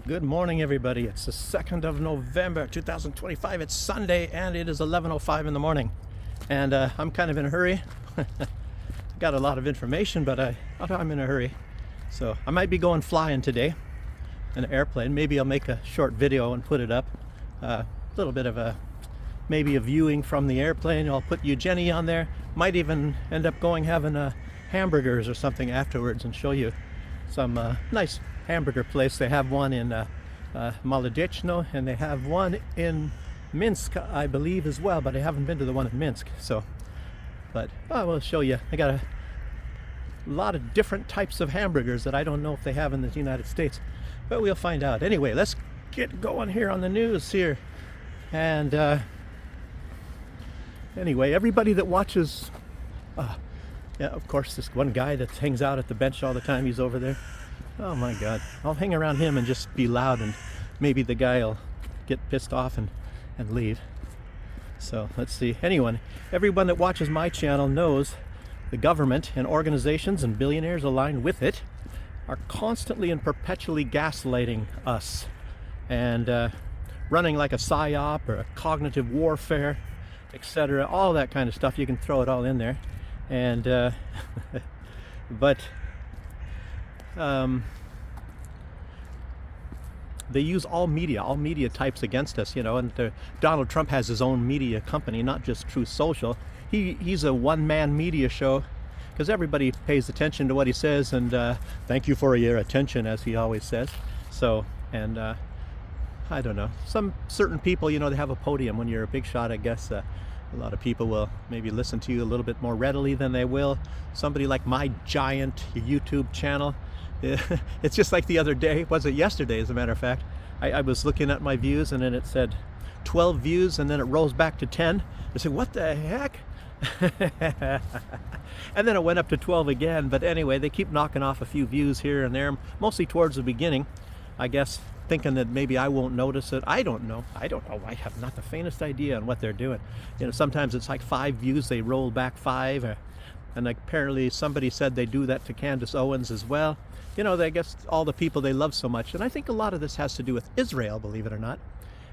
Good morning, everybody. It's the 2nd of November, 2025. It's Sunday, and it is 11:05 in the morning. And I'm kind of in a hurry. Got a lot of information, but I'm in a hurry. So I might be going flying today in an airplane. Maybe I'll make a short video and put it up. A little bit of maybe a viewing from the airplane. I'll put Eugenie on there. Might even end up having hamburgers or something afterwards and show you some nice hamburger place. They have one in Molodechno, and they have one in Minsk, I believe, as well, but I haven't been to the one in Minsk. So, but I will show you. I got a lot of different types of hamburgers that I don't know if they have in the United States, but we'll find out. Anyway, let's get going here on the news here. And anyway, everybody that watches, yeah, of course, this one guy that hangs out at the bench all the time, he's over there. Oh my God, I'll hang around him and just be loud, and maybe the guy will get pissed off and leave. So let's see. Everyone that watches my channel knows the government and organizations and billionaires aligned with it are constantly and perpetually gaslighting us and running like a psyop or a cognitive warfare, etc. All that kind of stuff. You can throw it all in there. And but they use all media types against us, and Donald Trump has his own media company, not just Truth Social. He's a one-man media show because everybody pays attention to what he says, and thank you for your attention, as he always says. So, and I don't know, some certain people, they have a podium. When you're a big shot, I guess a lot of people will maybe listen to you a little bit more readily than they will somebody like my giant YouTube channel. It's just like the other day, was it yesterday, as a matter of fact, I was looking at my views, and then it said 12 views, and then it rose back to 10. I said, what the heck? And then it went up to 12 again. But anyway, they keep knocking off a few views here and there, mostly towards the beginning, I guess, thinking that maybe I won't notice it. I don't know. I have not the faintest idea on what they're doing. Sometimes it's like 5 views, they roll back 5, and apparently somebody said they do that to Candace Owens as well. I guess all the people they love so much. And I think a lot of this has to do with Israel, believe it or not.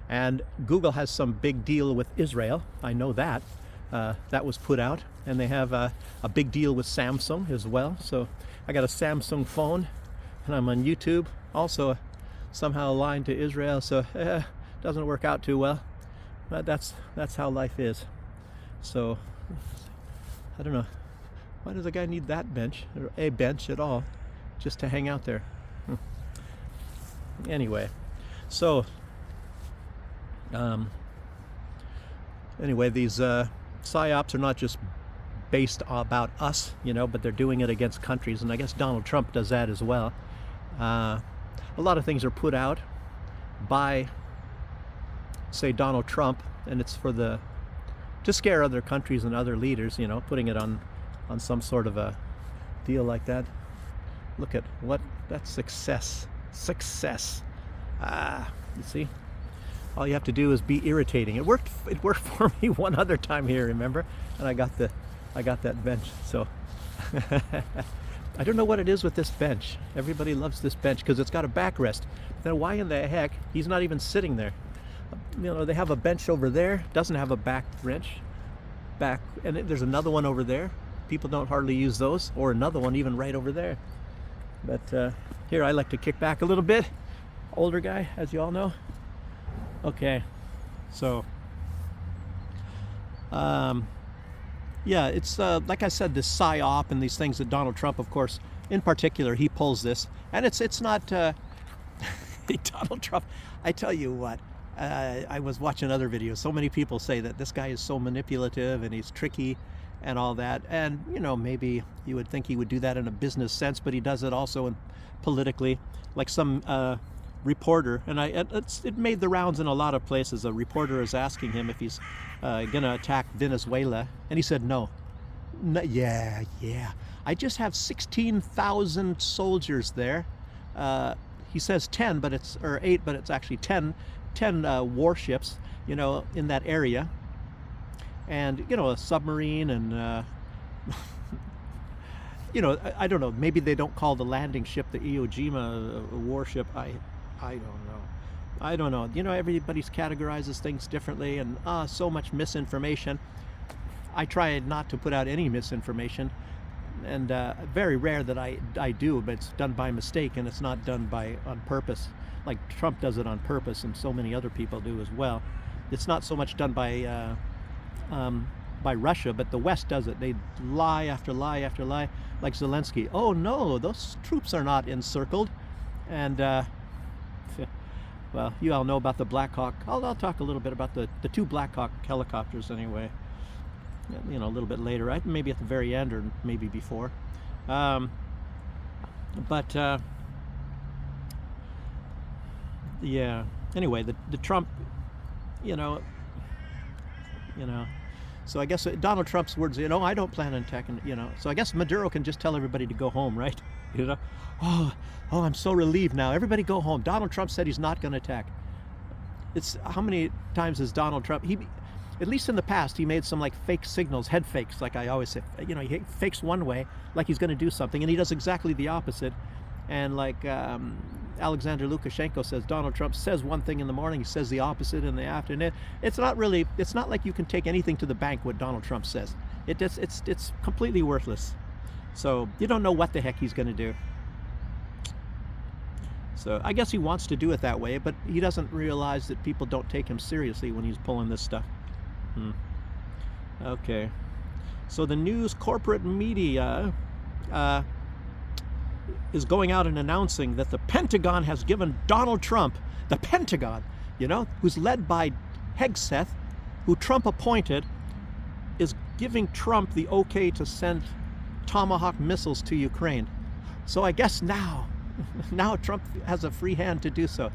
And Google has some big deal with Israel. I know that. That was put out. And they have a big deal with Samsung as well. So I got a Samsung phone, and I'm on YouTube, also somehow aligned to Israel. So doesn't work out too well. But that's how life is. So I don't know. Why does a guy need that bench, or a bench at all, just to hang out there? Anyway, so anyway, these psyops are not just based about us, but they're doing it against countries, and I guess Donald Trump does that as well. A lot of things are put out by, say, Donald Trump, and it's to scare other countries and other leaders, putting it on some sort of a deal like that. Look at that's success. You see, all you have to do is be irritating. It worked for me one other time here, remember? And I got that bench. So I don't know what it is with this bench. Everybody loves this bench because it's got a backrest. Then why in the heck he's not even sitting there? They have a bench over there, doesn't have a back, and there's another one over there. People don't hardly use those, or another one even right over there. But here, I like to kick back a little bit. Older guy, as you all know. Okay, so yeah, it's like I said, this psyop and these things that Donald Trump, of course, in particular, he pulls this, and it's not Donald Trump. I tell you what, I was watching other videos. So many people say that this guy is so manipulative and he's tricky and all that, and maybe you would think he would do that in a business sense, but he does it also politically. Like some reporter, and it made the rounds in a lot of places. A reporter is asking him if he's gonna attack Venezuela, and he said no. Yeah, I just have 16,000 soldiers there. He says 10, but it's, or 8, but it's actually 10 warships, in that area. And a submarine, and I don't know, maybe they don't call the landing ship the Iwo Jima warship. I don't know. I don't know. You know, everybody's categorizes things differently, and so much misinformation. I try not to put out any misinformation, and very rare that I do, but it's done by mistake, and it's not done on purpose. Like Trump does it on purpose, and so many other people do as well. It's not so much done by Russia, but the West does it. They lie after lie after lie, like Zelensky. Oh no, those troops are not encircled, and well, you all know about the Black Hawk. I'll talk a little bit about the two Black Hawk helicopters anyway. You know, a little bit later, maybe at the very end or maybe before. But yeah. Anyway, the Trump, you know. So I guess Donald Trump's words, I don't plan on attacking, So I guess Maduro can just tell everybody to go home, right? Oh, I'm so relieved now. Everybody go home. Donald Trump said he's not going to attack. It's how many times has Donald Trump, at least in the past, he made some like fake signals, head fakes, like I always say. He fakes one way, like he's going to do something, and he does exactly the opposite. And like Alexander Lukashenko says, Donald Trump says one thing in the morning, he says the opposite in the afternoon. It's not like you can take anything to the bank what Donald Trump says. It's completely worthless. So you don't know what the heck he's going to do. So I guess he wants to do it that way, but he doesn't realize that people don't take him seriously when he's pulling this stuff. Okay. So the news corporate media is going out and announcing that the Pentagon has given Donald Trump, the Pentagon, who's led by Hegseth, who Trump appointed, is giving Trump the okay to send Tomahawk missiles to Ukraine. So I guess now Trump has a free hand to do so.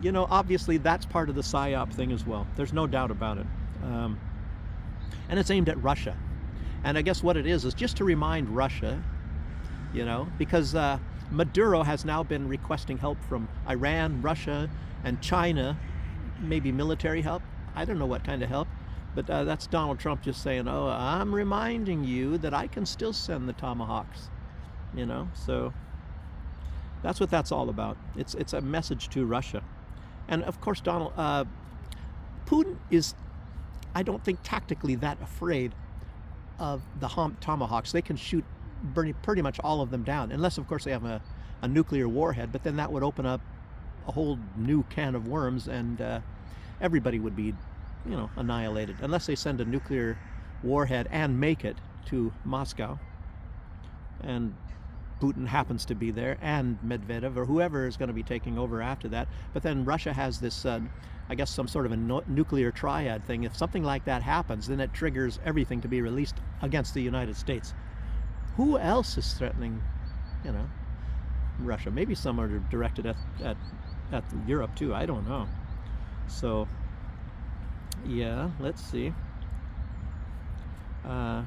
Obviously that's part of the PSYOP thing as well. There's no doubt about it. And it's aimed at Russia. And I guess what it is just to remind Russia, because Maduro has now been requesting help from Iran, Russia, and China, maybe military help. I don't know what kind of help, but that's Donald Trump just saying, oh, I'm reminding you that I can still send the Tomahawks, so that's what that's all about. It's a message to Russia. And of course, Putin is, I don't think, tactically that afraid of the Tomahawks. They can shoot pretty much all of them down, unless of course they have a nuclear warhead, but then that would open up a whole new can of worms, and everybody would be annihilated, unless they send a nuclear warhead and make it to Moscow, and Putin happens to be there, and Medvedev or whoever is going to be taking over after that. But then Russia has this I guess some sort of a nuclear triad thing. If something like that happens, then it triggers everything to be released against the United States. Who else is threatening, Russia? Maybe some are directed at Europe too. I don't know. So, yeah, let's see. I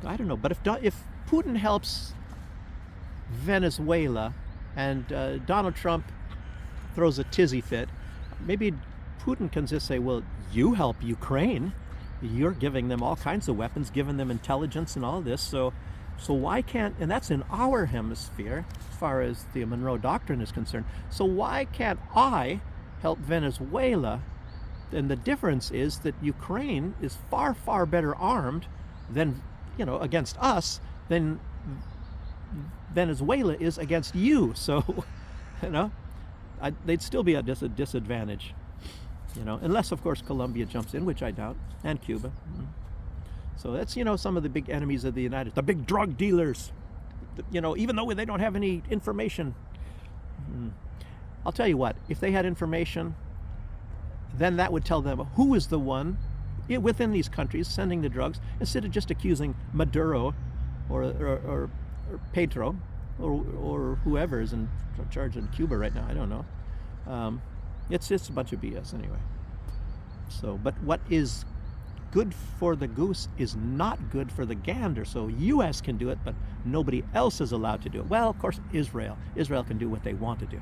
don't know. But if Putin helps Venezuela and Donald Trump throws a tizzy fit, maybe Putin can just say, well, you help Ukraine. You're giving them all kinds of weapons, giving them intelligence and all this. So why can't, and that's in our hemisphere as far as the Monroe Doctrine is concerned. So why can't I help Venezuela? And the difference is that Ukraine is far, far better armed than, against us than Venezuela is against you. So, they'd still be at a disadvantage. Unless of course Colombia jumps in, which I doubt, and Cuba. So that's, some of the big enemies of the the big drug dealers, even though they don't have any information. I'll tell you what, if they had information, then that would tell them who is the one within these countries sending the drugs, instead of just accusing Maduro or Petro or whoever is in charge in Cuba right now. I don't know. It's just a bunch of BS anyway. So, but what is good for the goose is not good for the gander. So U.S. can do it, but nobody else is allowed to do it. Well, of course, Israel can do what they want to do,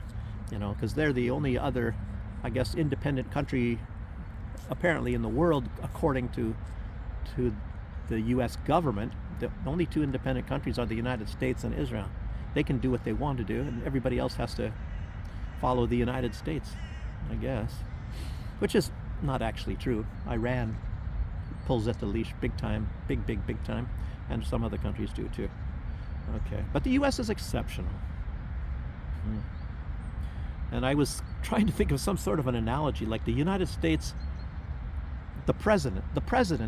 because they're the only other, I guess, independent country apparently in the world, according to the U.S. government. The only two independent countries are the United States and Israel. they can do what they want to do, and everybody else has to follow the United States, I guess. Which is not actually true. Iran pulls at the leash big time, big time, and some other countries do too. Okay, but the U.S. is exceptional. And I was trying to think of some sort of an analogy, like the United States, the president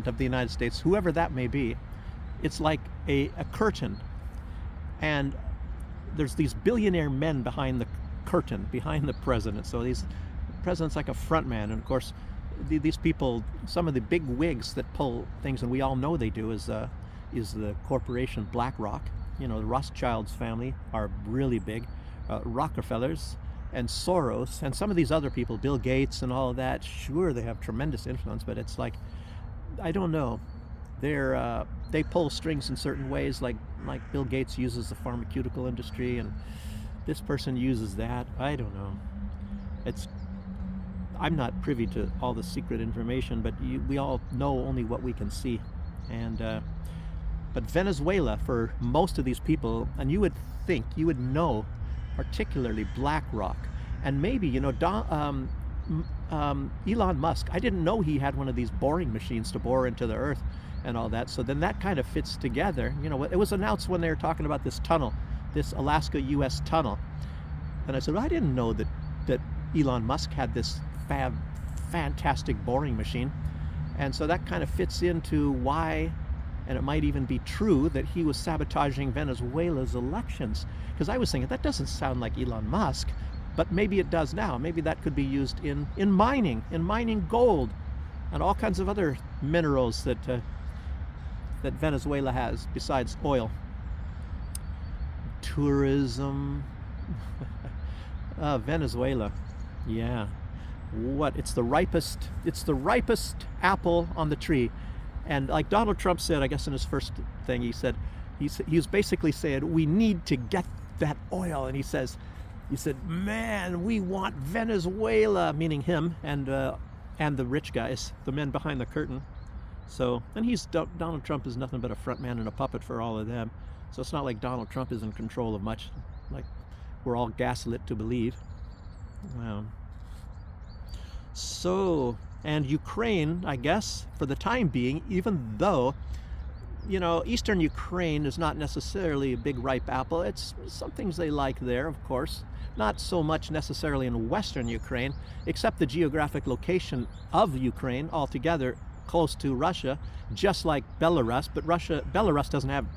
of the United States, whoever that may be, it's like a curtain, and there's these billionaire men behind the curtain, behind the president. So the president's like a front man, and of course these people, some of the big wigs that pull things, and we all know they do, is the corporation BlackRock. You know, the Rothschilds family are really big, Rockefellers and Soros and some of these other people, Bill Gates and all of that. Sure, they have tremendous influence, but it's like, I don't know, they pull strings in certain ways, like Bill Gates uses the pharmaceutical industry, and this person uses that. I don't know. I'm not privy to all the secret information, but we all know only what we can see. And but Venezuela, for most of these people, and you would think, you would know, particularly BlackRock, and maybe, you know, Elon Musk. I didn't know he had one of these boring machines to bore into the earth and all that. So then that kind of fits together. You know, it was announced when they were talking about this tunnel, this Alaska U.S. tunnel, and I said, well, I didn't know that Elon Musk had this fantastic boring machine. And so that kind of fits into why, and it might even be true, that he was sabotaging Venezuela's elections. Because I was thinking, that doesn't sound like Elon Musk, but maybe it does now. Maybe that could be used in mining gold and all kinds of other minerals that Venezuela has besides oil. Tourism. Venezuela, yeah. It's the ripest apple on the tree. And like Donald Trump said, I guess in his first thing, he was basically saying, we need to get that oil. And he said, man, we want Venezuela, meaning him and the rich guys, the men behind the curtain. So, and Donald Trump is nothing but a front man and a puppet for all of them. So it's not like Donald Trump is in control of much, like we're all gaslit to believe. Wow. So, and Ukraine, I guess, for the time being, even though, you know, eastern Ukraine is not necessarily a big ripe apple. It's some things they like there, of course. Not so much necessarily in western Ukraine, except the geographic location of Ukraine altogether close to Russia, just like Belarus. But Belarus doesn't have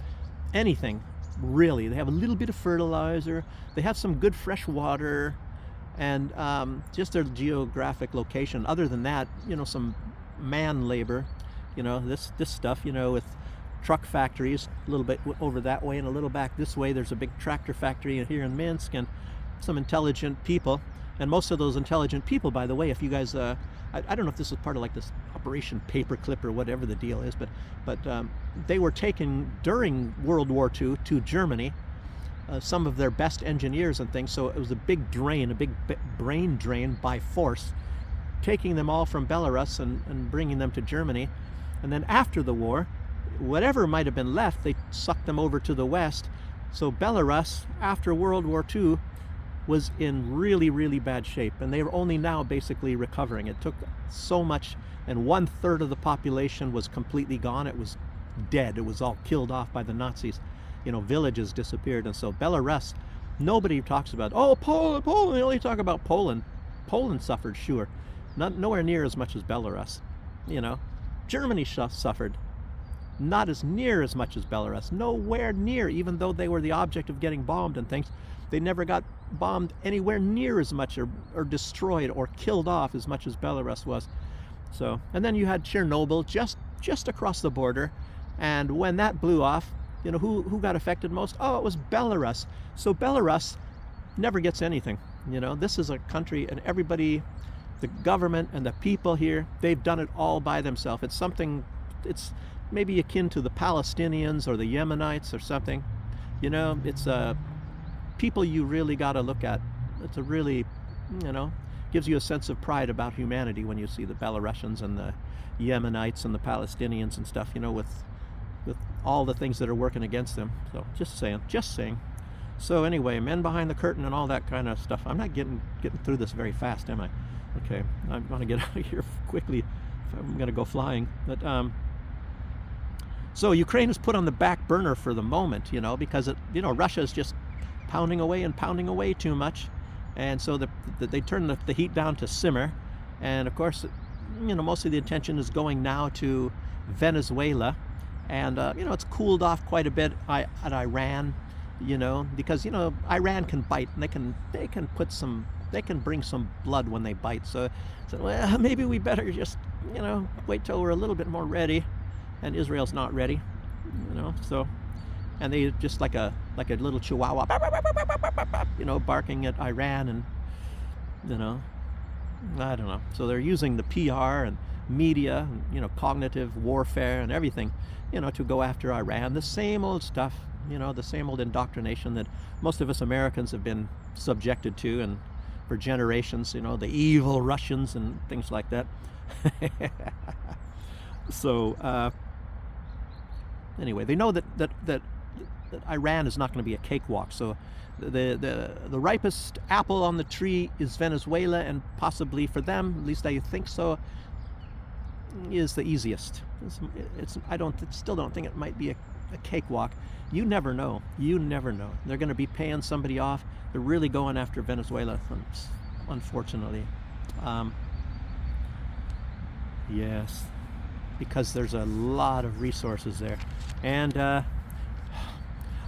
anything, really. They have a little bit of fertilizer. They have some good fresh water, and just their geographic location. Other than that, you know, some man labor, you know, this stuff, you know, with truck factories a little bit over that way and a little back this way. There's a big tractor factory here in Minsk, and some intelligent people. And most of those intelligent people, by the way, if you guys, I don't know if this is part of like this Operation Paperclip or whatever the deal is, but they were taken during World War II to Germany, some of their best engineers and things. So it was a big drain, a big brain drain by force, taking them all from Belarus and bringing them to Germany. And then after the war, whatever might have been left, they sucked them over to the West. So Belarus, after World War II, was in really, really bad shape, and they were only now basically recovering. It took so much, and 1/3 of the population was completely gone. It was dead. It was all killed off by the Nazis. You know, villages disappeared. And so Belarus, nobody talks about, oh, Poland, they only talk about Poland. Poland suffered, sure. Nowhere near as much as Belarus. You know, Germany suffered. Not as near as much as Belarus. Nowhere near, even though they were the object of getting bombed and things. They never got bombed anywhere near as much or destroyed or killed off as much as Belarus was. So, and then you had Chernobyl just across the border. And when that blew off, you know, who got affected most? Oh, it was Belarus. So Belarus never gets anything. You know, this is a country, and everybody, the government and the people here, they've done it all by themselves. It's maybe akin to the Palestinians or the Yemenites or something. You know, it's people you really got to look at. It's a really, you know, gives you a sense of pride about humanity when you see the Belarusians and the Yemenites and the Palestinians and stuff, you know, with all the things that are working against them. So just saying. So anyway, men behind the curtain and all that kind of stuff. I'm not getting through this very fast, am I? Okay, I want to get out of here quickly if I'm going to go flying. But so Ukraine is put on the back burner for the moment, because Russia is just pounding away too much, and so they turn the heat down to simmer, and of course, most of the attention is going now to Venezuela, and it's cooled off quite a bit at Iran. Because Iran can bite, and they can bring some blood when they bite. So well, maybe we better just wait till we're a little bit more ready, and Israel's not ready, So, and they just like a little chihuahua, barking at Iran, and I don't know. So they're using the PR and media, and, cognitive warfare and everything, to go after Iran. The same old stuff. The same old indoctrination that most of us Americans have been subjected to, and for generations, the evil Russians and things like that. So anyway, they know that Iran is not going to be a cakewalk. So the ripest apple on the tree is Venezuela, and possibly for them, at least I think so, is the easiest. I still don't think it might be a cakewalk. You never know. They're going to be paying somebody off. They're really going after Venezuela, unfortunately. Yes, because there's a lot of resources there. And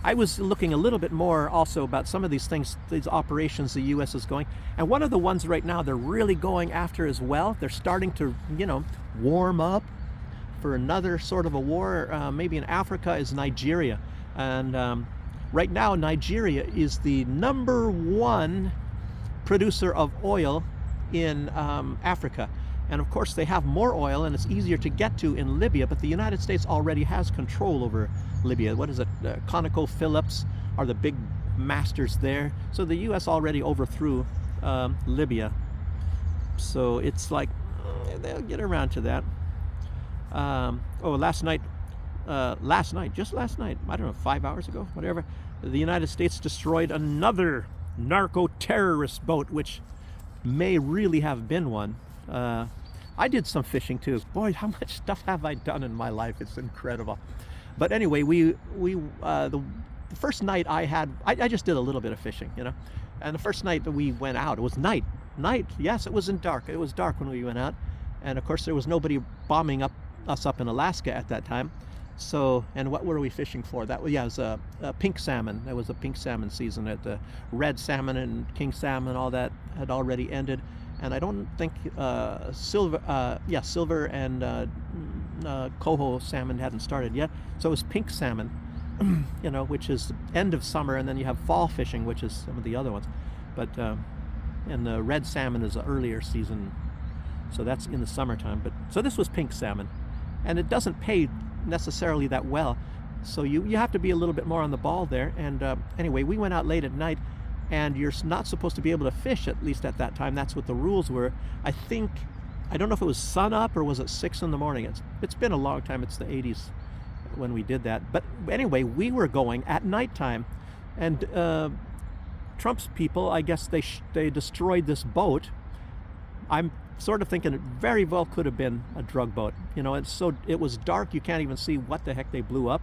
I was looking a little bit more also about some of these things, these operations the U.S. is going. And one of the ones right now they're really going after as well, they're starting to, warm up for another sort of a war, maybe in Africa, is Nigeria. And right now, Nigeria is the #1 producer of oil in Africa. And of course, they have more oil, and it's easier to get to in Libya, but the United States already has control over Libya. What is it? ConocoPhillips are the big masters there. So the U.S. already overthrew Libya. So it's like, they'll get around to that. Last night, I don't know, 5 hours ago, whatever, the United States destroyed another narco-terrorist boat, which may really have been one. I did some fishing too. Boy, how much stuff have I done in my life? It's incredible. But anyway, the first night I just did a little bit of fishing, and the first night that we went out, it was night. Yes, it wasn't dark. It was dark when we went out, and of course there was nobody bombing us up in Alaska at that time. So, and what were we fishing for? It was a pink salmon. There was a pink salmon season. At the red salmon and king salmon, all that had already ended, and I don't think silver and coho salmon hadn't started yet. So it was pink salmon, which is end of summer, and then you have fall fishing, which is some of the other ones. But and the red salmon is the earlier season, so that's in the summertime. But so this was pink salmon, and it doesn't pay necessarily that well, so you have to be a little bit more on the ball there. And anyway, we went out late at night, and you're not supposed to be able to fish, at least at that time. That's what the rules were. I don't know if it was sun up or was it 6 in the morning. It's been a long time. It's the 80s when we did that. But anyway, we were going at nighttime, and Trump's people, I guess they destroyed this boat. I'm sort of thinking it very well could have been a drug boat. It was dark, you can't even see what the heck they blew up.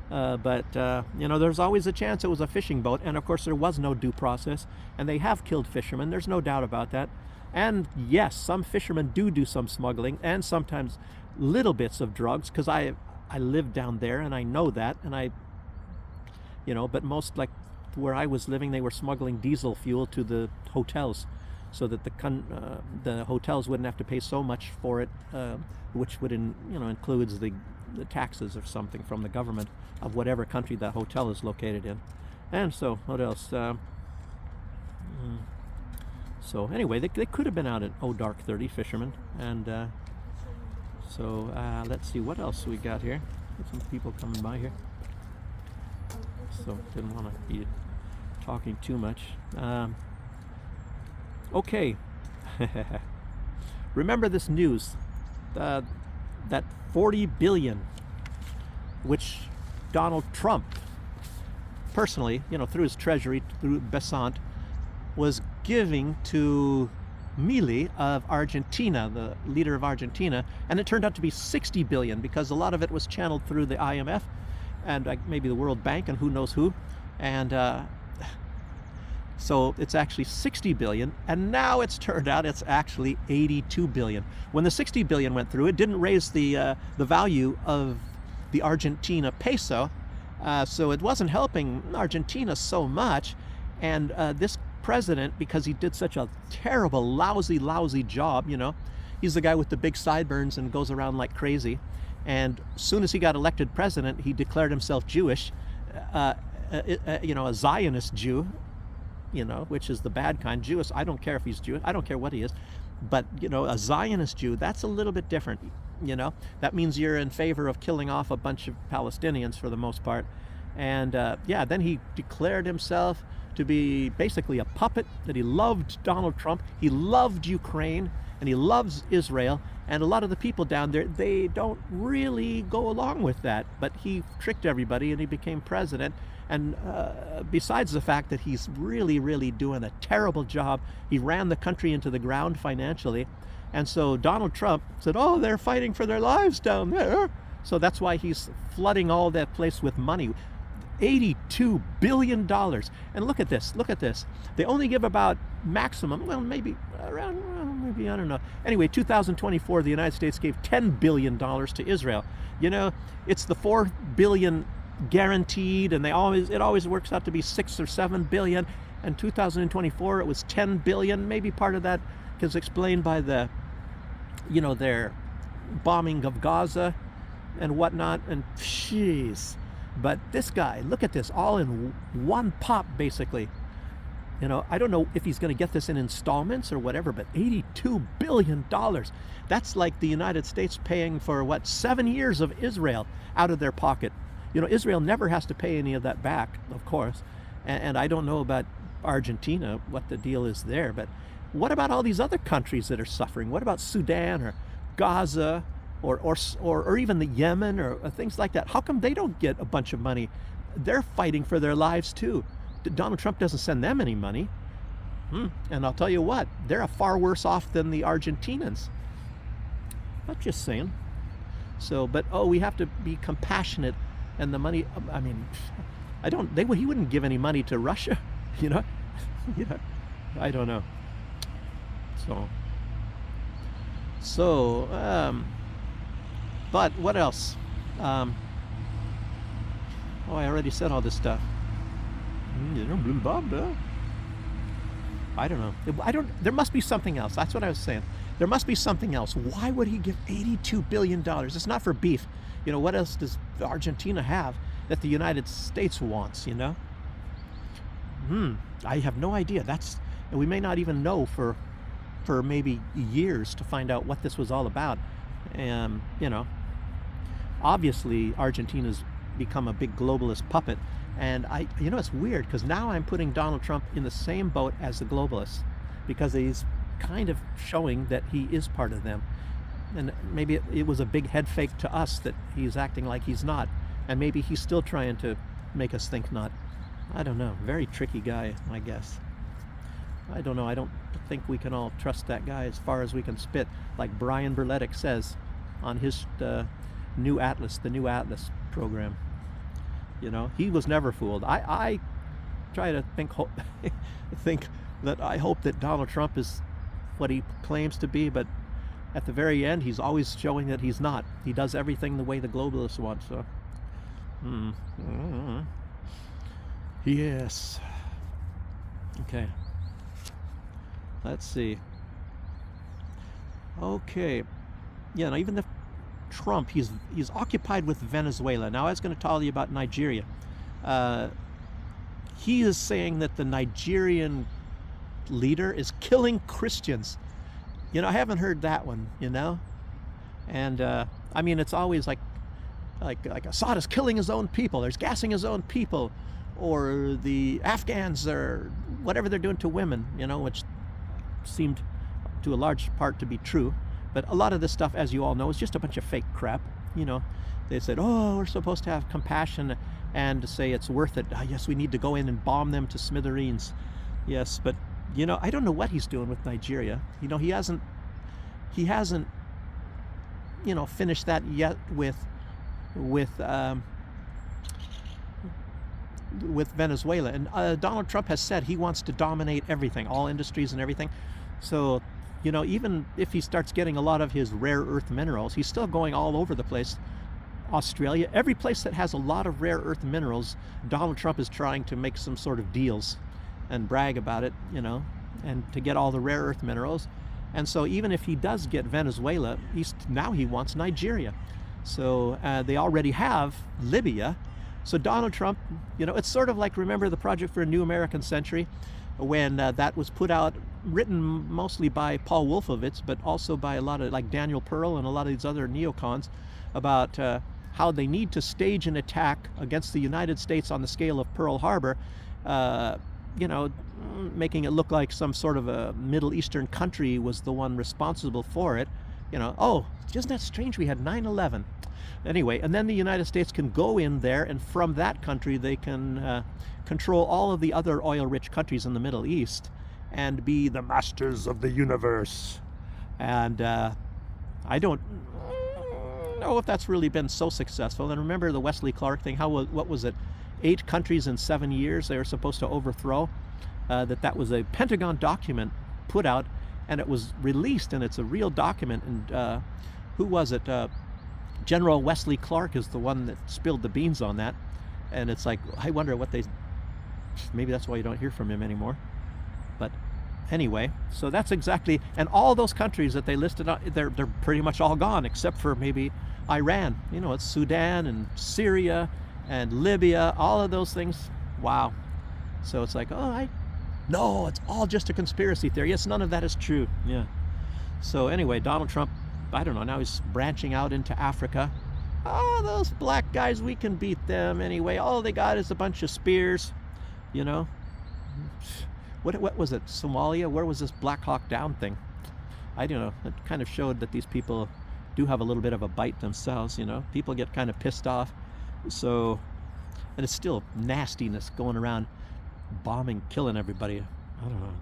But there's always a chance it was a fishing boat, and of course there was no due process, and they have killed fishermen, there's no doubt about that. And yes, some fishermen do some smuggling, and sometimes little bits of drugs, because I live down there and I know that, and but most, like where I was living, they were smuggling diesel fuel to the hotels, so that the hotels wouldn't have to pay so much for it, which would includes the taxes or something from the government of whatever country that hotel is located in. And so what else? So anyway, they could have been out at Dark 30, fishermen. And let's see what else we got here. Got some people coming by here, so didn't want to be talking too much. Okay. Remember this news, that $40 billion, which Donald Trump personally, through his treasury, through Besant, was giving to Milei of Argentina, the leader of Argentina, and it turned out to be 60 billion because a lot of it was channeled through the IMF and maybe the World Bank and who knows who. And so it's actually 60 billion, and now it's turned out it's actually 82 billion. When the 60 billion went through, it didn't raise the value of the Argentina peso, so it wasn't helping Argentina so much. And this president, because he did such a terrible, lousy job, he's the guy with the big sideburns and goes around like crazy. And as soon as he got elected president, he declared himself Jewish, a Zionist Jew, which is the bad kind. Jewish, I don't care if he's Jewish, I don't care what he is, but a Zionist Jew, that's a little bit different. That means you're in favor of killing off a bunch of Palestinians for the most part. And then he declared himself to be basically a puppet, that he loved Donald Trump, he loved Ukraine, and he loves Israel. And a lot of the people down there, they don't really go along with that. But he tricked everybody and he became president. And besides the fact that he's really doing a terrible job, he ran the country into the ground financially. And so Donald Trump said, oh, they're fighting for their lives down there. So that's why he's flooding all that place with money. $82 billion. And look at this. They only give about maximum, maybe around, maybe, I don't know. Anyway, 2024, the United States gave $10 billion to Israel. It's the $4 billion guaranteed, and it always works out to be 6 or 7 billion. And 2024, it was 10 billion. Maybe part of that is explained by the, their bombing of Gaza and whatnot. And jeez. But this guy, look at this, all in one pop, basically. I don't know if he's going to get this in installments or whatever, but $82 billion. That's like the United States paying for, 7 years of Israel out of their pocket. Israel never has to pay any of that back, of course. And I don't know about Argentina, what the deal is there. But what about all these other countries that are suffering? What about Sudan or Gaza? Or even the Yemen or things like that? How come they don't get a bunch of money? They're fighting for their lives too. Donald Trump doesn't send them any money. And I'll tell you what, they're far worse off than the Argentinians. I'm just saying. So, but we have to be compassionate. And the money, he wouldn't give any money to Russia, I don't know. But what else? I already said all this stuff. I don't know. There must be something else. That's what I was saying. There must be something else. Why would he give $82 billion? It's not for beef. What else does Argentina have that the United States wants, I have no idea. And we may not even know for maybe years to find out what this was all about. Obviously Argentina's become a big globalist puppet, and it's weird because now I'm putting Donald Trump in the same boat as the globalists, because he's kind of showing that he is part of them. And maybe it was a big head fake to us that he's acting like he's not, and maybe he's still trying to make us think not. I don't know. Very tricky guy, I guess. I don't know. I don't think we can all trust that guy as far as we can spit, like Brian Berletic says on his the New Atlas program. He was never fooled. I try to think that I hope that Donald Trump is what he claims to be, but at the very end, he's always showing that he's not. He does everything the way the globalists want. So, yes. Okay. Let's see. Okay. Yeah, now even the Trump, he's occupied with Venezuela. Now I was going to tell you about Nigeria. He is saying that the Nigerian leader is killing Christians. I haven't heard that one, And it's always like Assad is killing his own people. There's gassing his own people, or the Afghans are whatever they're doing to women, which seemed to a large part to be true. But a lot of this stuff, as you all know, is just a bunch of fake crap. They said, oh, we're supposed to have compassion. and to say it's worth it. Yes, we need to go in and bomb them to smithereens. Yes, but I don't know what he's doing with Nigeria. He hasn't finished that yet with Venezuela. And Donald Trump has said he wants to dominate everything, all industries and everything. So, even if he starts getting a lot of his rare earth minerals, he's still going all over the place. Australia, every place that has a lot of rare earth minerals, Donald Trump is trying to make some sort of deals and brag about it, and to get all the rare earth minerals. And so even if he does get Venezuela, now he wants Nigeria. So they already have Libya. So Donald Trump, it's sort of like, remember the Project for a New American Century, when that was put out, written mostly by Paul Wolfowitz, but also by a lot of, like, Daniel Pearl and a lot of these other neocons, about how they need to stage an attack against the United States on the scale of Pearl Harbor, making it look like some sort of a Middle Eastern country was the one responsible for it. Oh, isn't that strange? We had 9/11. Anyway, and then the United States can go in there, and from that country they can control all of the other oil-rich countries in the Middle East and be the masters of the universe. And I don't know if that's really been so successful. And remember the Wesley Clark thing? What was it? 8 countries in 7 years they were supposed to overthrow. That was a Pentagon document put out, and it was released, and it's a real document. And who was it? General Wesley Clark is the one that spilled the beans on that. And it's like, I wonder maybe that's why you don't hear from him anymore. But anyway, so that's exactly, and all those countries that they listed, they're pretty much all gone, except for maybe Iran. It's Sudan and Syria and Libya, all of those things. Wow. So it's like, no, it's all just a conspiracy theory. Yes, none of that is true. Yeah. So anyway, Donald Trump, I don't know, now he's branching out into Africa. Oh, those black guys, we can beat them anyway. All they got is a bunch of spears, What was it, Somalia? Where was this Black Hawk Down thing? I don't know. It kind of showed that these people do have a little bit of a bite themselves, People get kind of pissed off. So, and it's still nastiness going around, bombing, killing everybody. I don't know.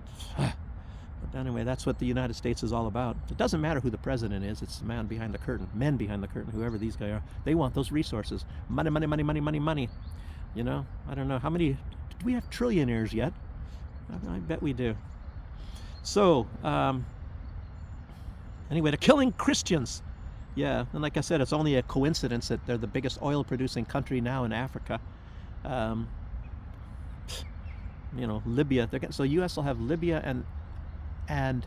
But anyway, that's what the United States is all about. It doesn't matter who the president is. It's the man behind the curtain, men behind the curtain, whoever these guys are. They want those resources. Money, money, money, money, money, money. I don't know. How many, do we have trillionaires yet? I bet we do. So, anyway, they're killing Christians. Yeah, and like I said, it's only a coincidence that they're the biggest oil-producing country now in Africa. Libya. So U.S. will have Libya and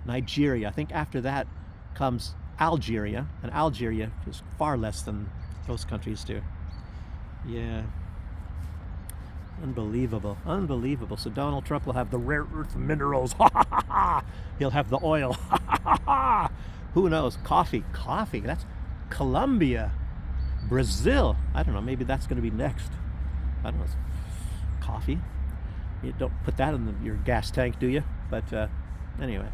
Nigeria. I think after that comes Algeria, and Algeria is far less than those countries do. Yeah. Unbelievable. So Donald Trump will have the rare earth minerals. He'll have the oil. Who knows? Coffee. That's Colombia. Brazil. I don't know. Maybe that's going to be next. I don't know. Coffee. You don't put that in your gas tank, do you? But anyway.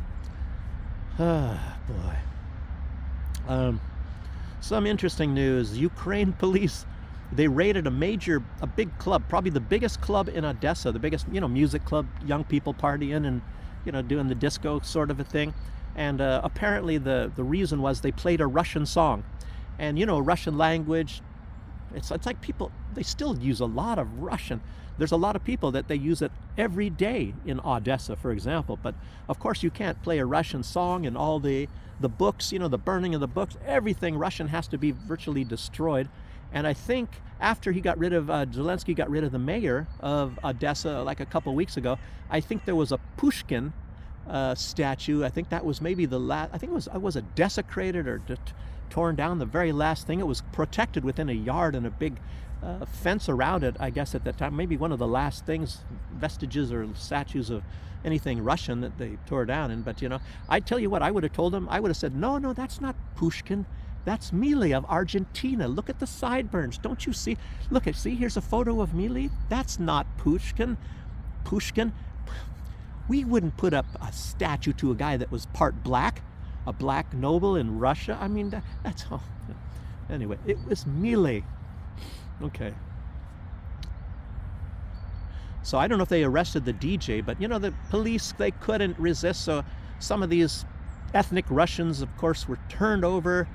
Boy. Some interesting news. Ukraine police, they raided a big club, probably the biggest club in Odessa, the biggest, music club, young people partying and, doing the disco sort of a thing. And apparently the reason was they played a Russian song. And, Russian language, it's like people, they still use a lot of Russian. There's a lot of people that they use it every day in Odessa, for example. But, of course, you can't play a Russian song, and all the books, the burning of the books, everything Russian has to be virtually destroyed. And I think after Zelensky got rid of the mayor of Odessa like a couple weeks ago, I think there was a Pushkin statue. I think that was maybe the last, I think it was a desecrated or torn down, the very last thing. It was protected within a yard and a big fence around it, I guess, at that time. Maybe one of the last things, vestiges or statues of anything Russian that they tore down. And but I tell you what, I would have told them, I would have said, no, that's not Pushkin. That's Milei of Argentina. Look at the sideburns. Don't you see? See, here's a photo of Milei. That's not Pushkin. We wouldn't put up a statue to a guy that was part black, a black noble in Russia. I mean, that's all. Anyway, it was Milei. Okay. So I don't know if they arrested the DJ, but the police, they couldn't resist. So some of these ethnic Russians, of course, were turned over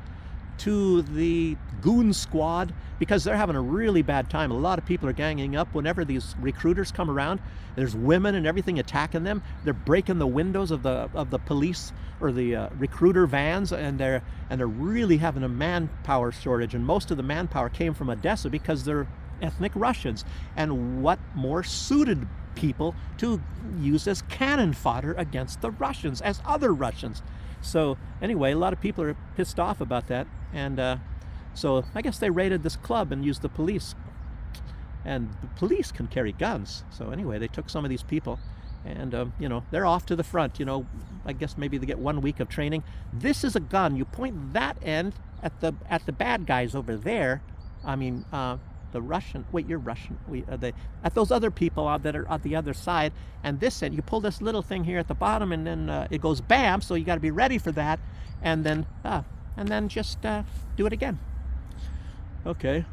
to the goon squad because they're having a really bad time. A lot of people are ganging up whenever these recruiters come around. There's women and everything attacking them. They're breaking the windows of the police or the recruiter vans, and they're really having a manpower shortage. And most of the manpower came from Odessa because they're ethnic Russians. And what more suited people to use as cannon fodder against the Russians as other Russians? So anyway, a lot of people are pissed off about that, and so I guess they raided this club and used the police, and the police can carry guns. So anyway, they took some of these people, and they're off to the front. I guess maybe they get 1 week of training. This is a gun. You point that end at the bad guys over there. I mean, the Russian. Wait, you're Russian. At those other people that are at the other side, and this end, you pull this little thing here at the bottom, and then it goes bam. So you got to be ready for that, and then just do it again. Okay.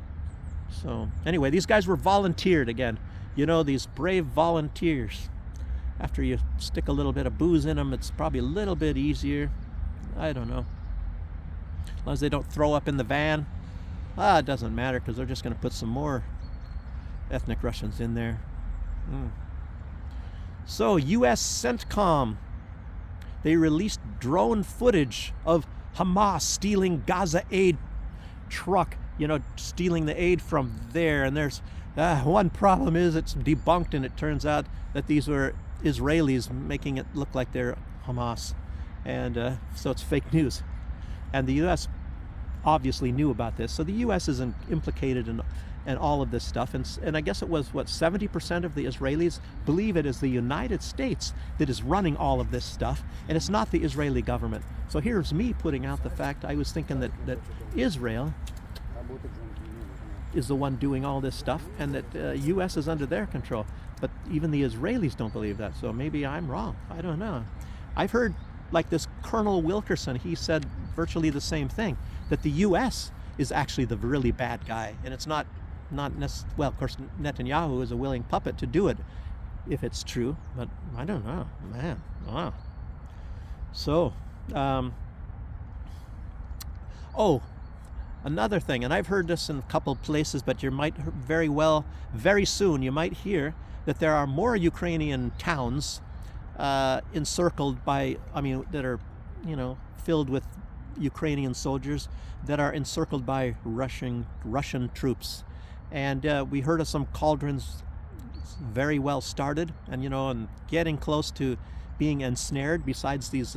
So anyway, these guys were volunteered again. These brave volunteers. After you stick a little bit of booze in them, it's probably a little bit easier. I don't know. As long as they don't throw up in the van. It doesn't matter because they're just going to put some more ethnic Russians in there. So, U.S. CENTCOM, they released drone footage of Hamas stealing Gaza aid truck, stealing the aid from there. And there's one problem is it's debunked, and it turns out that these were Israelis making it look like they're Hamas. And so it's fake news. And the U.S. obviously knew about this. So the U.S. is implicated in all of this stuff. And I guess it was, 70% of the Israelis believe it is the United States that is running all of this stuff, and it's not the Israeli government. So here's me putting out the fact I was thinking that Israel is the one doing all this stuff, and that U.S. is under their control. But even the Israelis don't believe that, so maybe I'm wrong. I don't know. I've heard, like this Colonel Wilkerson, he said virtually the same thing, that the U.S. is actually the really bad guy, and it's not well, of course, Netanyahu is a willing puppet to do it, if it's true, but I don't know, man. Wow. So, another thing, and I've heard this in a couple places, but you might very soon, you might hear that there are more Ukrainian towns encircled by, that are, filled with Ukrainian soldiers that are encircled by Russian troops. And we heard of some cauldrons very well started, and getting close to being ensnared, besides these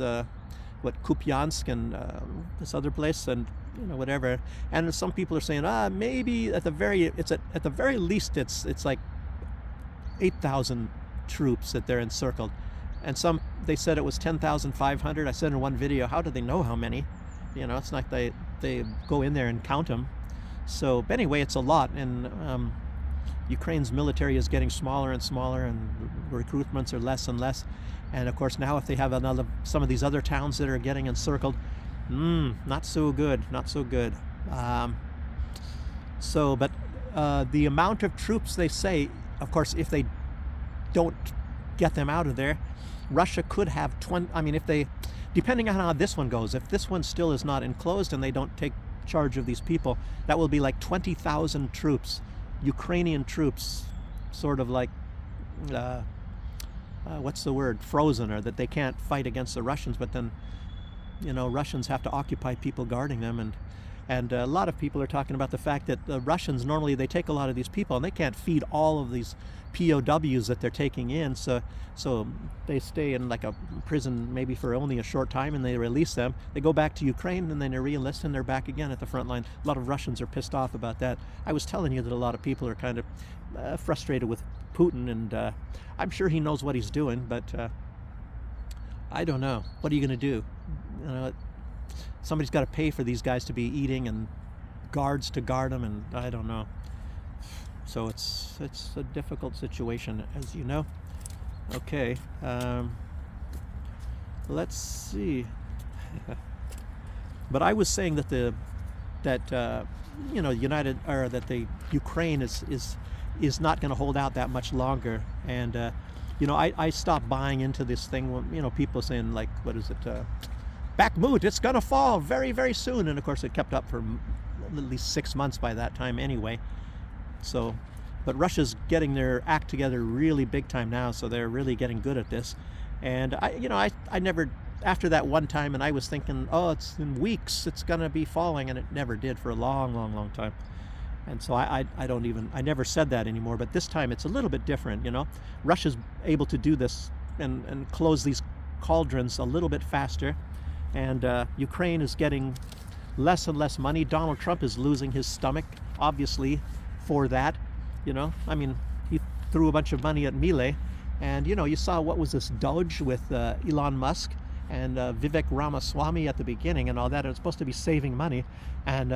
Kupiansk and this other place, and whatever. And some people are saying maybe at the very least it's like 8,000 troops that they're encircled. And they said it was 10,500. I said in one video, how do they know how many? It's like they go in there and count them. So, but anyway, it's a lot, and Ukraine's military is getting smaller and smaller, and recruitments are less and less. And of course, now if they have some of these other towns that are getting encircled, not so good. But the amount of troops, they say, of course, if they don't get them out of there, Russia could have 20. Depending on how this one goes, if this one still is not enclosed and they don't take charge of these people, that will be like 20,000 troops, Ukrainian troops, sort of like what's the word, frozen, or that they can't fight against the Russians, but then Russians have to occupy people guarding them. And a lot of people are talking about the fact that the Russians, normally they take a lot of these people and they can't feed all of these POWs that they're taking in, so they stay in like a prison maybe for only a short time, and they release them. They go back to Ukraine, and then they re-enlist, and they're back again at the front line. A lot of Russians are pissed off about that. I was telling you that a lot of people are kind of frustrated with Putin, and I'm sure he knows what he's doing, but I don't know. What are you going to do? Somebody's got to pay for these guys to be eating, and guards to guard them, and I don't know. So it's a difficult situation, as you know. Okay, let's see. But I was saying that the Ukraine is is not going to hold out that much longer. And I stopped buying into this thing when people saying, like, what is it, Bakhmut, it's going to fall very, very soon. And of course it kept up for at least 6 months by that time anyway. So, but Russia's getting their act together really big time now, so they're really getting good at this. And I never, after that one time, and I was thinking, oh, it's in weeks, it's gonna be falling, and it never did for a long, long, long time. And so I never said that anymore. But this time it's a little bit different. Russia's able to do this and close these cauldrons a little bit faster, and Ukraine is getting less and less money. Donald Trump is losing his stomach, obviously, for that. I mean, he threw a bunch of money at Milei, and you saw what was this Doge with Elon Musk and Vivek Ramaswamy at the beginning and all that. It was supposed to be saving money, and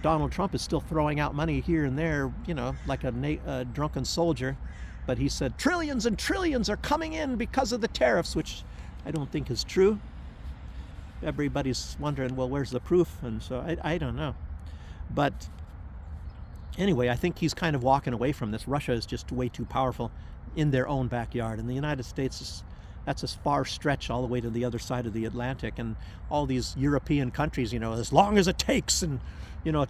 Donald Trump is still throwing out money here and there, like a drunken soldier. But he said trillions and trillions are coming in because of the tariffs, which I don't think is true. Everybody's wondering, well, where's the proof? And so I don't know. But anyway, I think he's kind of walking away from this. Russia is just way too powerful in their own backyard. And the United States, that's a far stretch all the way to the other side of the Atlantic. And all these European countries, as long as it takes, and,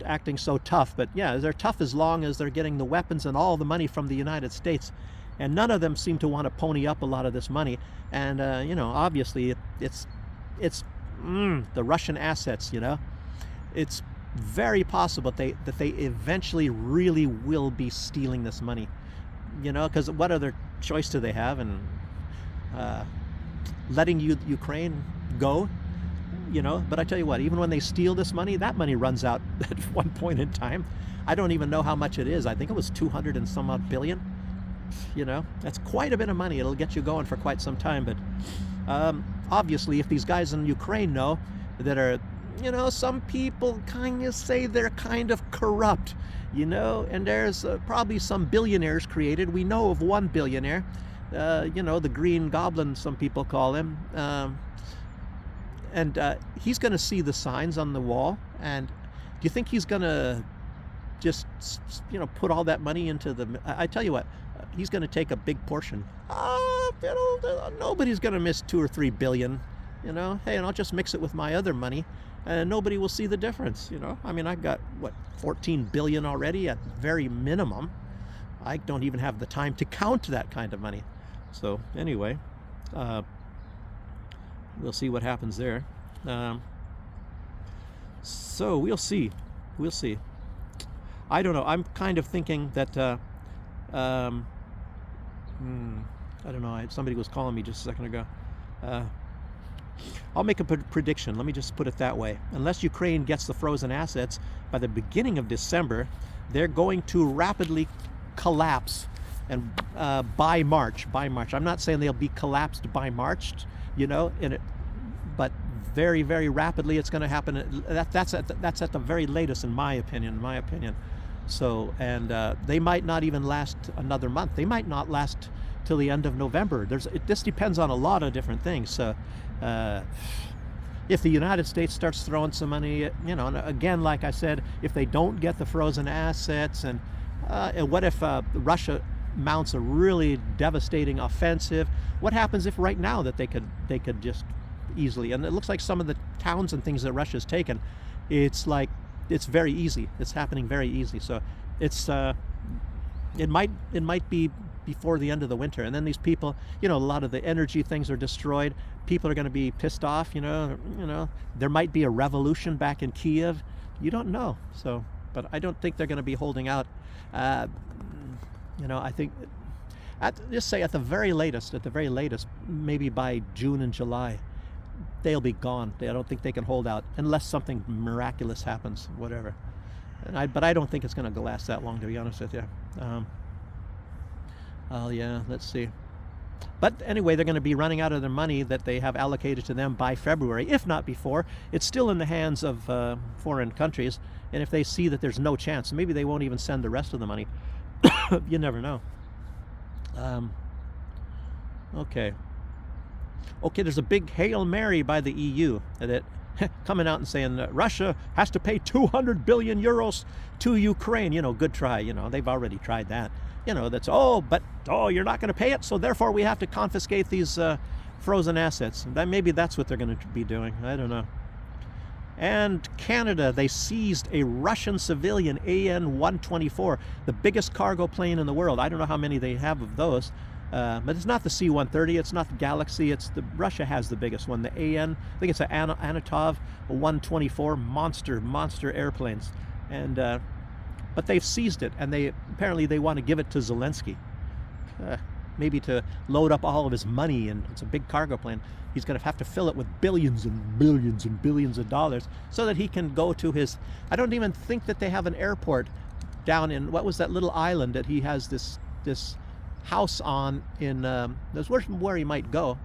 acting so tough. But yeah, they're tough as long as they're getting the weapons and all the money from the United States. And none of them seem to want to pony up a lot of this money. And, obviously it's the Russian assets, it's very possible that they eventually really will be stealing this money, because what other choice do they have? And letting Ukraine go, but I tell you what, even when they steal this money, that money runs out at one point in time. I don't even know how much it is. I think it was 200 and some odd billion. That's quite a bit of money. It'll get you going for quite some time. But obviously, if these guys in Ukraine know that are, some people kind of say they're kind of corrupt, and there's probably some billionaires created. We know of one billionaire, the Green Goblin, some people call him, and he's going to see the signs on the wall. And do you think he's going to just, put all that money into the? I tell you what, he's going to take a big portion. Nobody's going to miss 2 or 3 billion. Hey, and I'll just mix it with my other money, and nobody will see the difference. I mean, I've got 14 billion already at very minimum. I don't even have the time to count that kind of money. So anyway, we'll see what happens there. So we'll see. I don't know. I'm kind of thinking that I don't know. Somebody was calling me just a second ago. I'll make a prediction. Let me just put it that way. Unless Ukraine gets the frozen assets by the beginning of December, they're going to rapidly collapse. And by March, I'm not saying they'll be collapsed by March, but very, very rapidly it's going to happen. That's at the very latest, in my opinion. So, and they might not even last another month. They might not last till the end of November. This depends on a lot of different things. So, if the United States starts throwing some money, and again, like I said, if they don't get the frozen assets, and what if Russia mounts a really devastating offensive? What happens if right now that they could just easily, and it looks like some of the towns and things that Russia's taken, it's very easy. It's happening very easy. So it's it might be before the end of the winter, and then these people, a lot of the energy things are destroyed. People are going to be pissed off. There might be a revolution back in Kiev. You don't know. So, but I don't think they're going to be holding out. I think at the very latest, maybe by June and July, they'll be gone. I don't think they can hold out unless something miraculous happens, whatever. But I don't think it's going to last that long, to be honest with you. Let's see. But anyway, they're going to be running out of their money that they have allocated to them by February, if not before. It's still in the hands of foreign countries, and if they see that there's no chance, maybe they won't even send the rest of the money. You never know. Okay, there's a big Hail Mary by the EU that coming out and saying that Russia has to pay 200 billion euros to Ukraine. Good try. They've already tried that. that's, but you're not going to pay it, so therefore we have to confiscate these frozen assets. Maybe that's what they're going to be doing. I don't know. And Canada, they seized a Russian civilian AN-124, the biggest cargo plane in the world. I don't know how many they have of those, but it's not the C-130, it's not the Galaxy, Russia has the biggest one, the AN, I think it's an Antonov 124, monster airplanes. And but they've seized it, and apparently they want to give it to Zelensky. Maybe to load up all of his money, and it's a big cargo plane. He's going to have to fill it with billions and billions and billions of dollars so that he can go to his, I don't even think that they have an airport down in, what was that little island that he has this house on in, there's where he might go.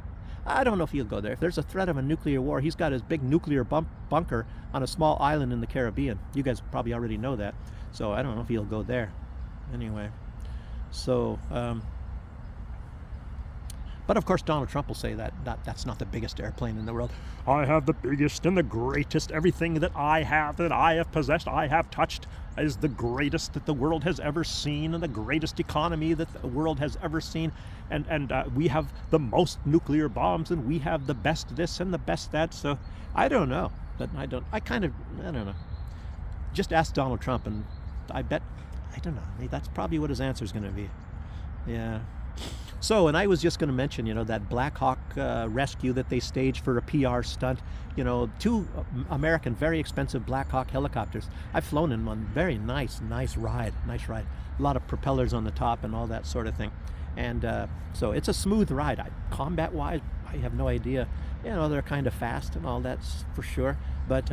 I don't know if he'll go there. If there's a threat of a nuclear war, he's got his big nuclear bunker on a small island in the Caribbean. You guys probably already know that. So I don't know if he'll go there. Anyway, so, but of course, Donald Trump will say that's not the biggest airplane in the world. I have the biggest and the greatest. Everything that I have possessed, I have touched, is the greatest that the world has ever seen, and the greatest economy that the world has ever seen. And we have the most nuclear bombs, and we have the best this and the best that. So I don't know. But I don't know. Just ask Donald Trump, and I bet, I don't know. That's probably what his answer is going to be. Yeah. So, and I was just going to mention, that Black Hawk rescue that they staged for a PR stunt. 2 American, very expensive Black Hawk helicopters. I've flown in one. Very nice ride. A lot of propellers on the top and all that sort of thing. And so it's a smooth ride. Combat-wise, I have no idea. They're kind of fast and all that for sure. But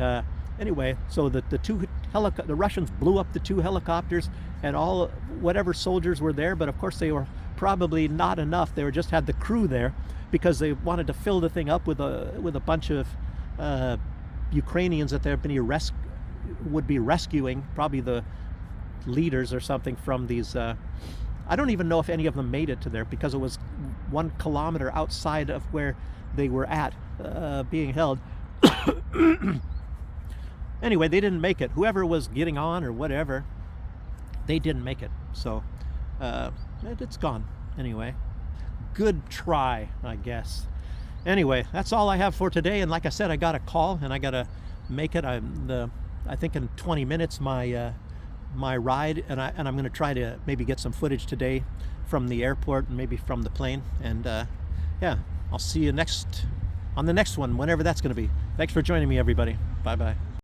anyway, so the Russians blew up the 2 helicopters and all whatever soldiers were there. But of course, they were probably not enough. They just had the crew there because they wanted to fill the thing up with a bunch of Ukrainians that would be rescuing, probably the leaders or something from these. I don't even know if any of them made it to there because it was 1 kilometer outside of where they were at being held. Anyway, they didn't make it. Whoever was getting on or whatever, they didn't make it. So it's gone. Anyway, good try, I guess. Anyway, that's all I have for today. And like I said, I got a call and I got to make it. I think in 20 minutes my ride, and I'm going to try to maybe get some footage today from the airport and maybe from the plane. And yeah, I'll see you on the next one, whenever that's going to be. Thanks for joining me, everybody. Bye-bye.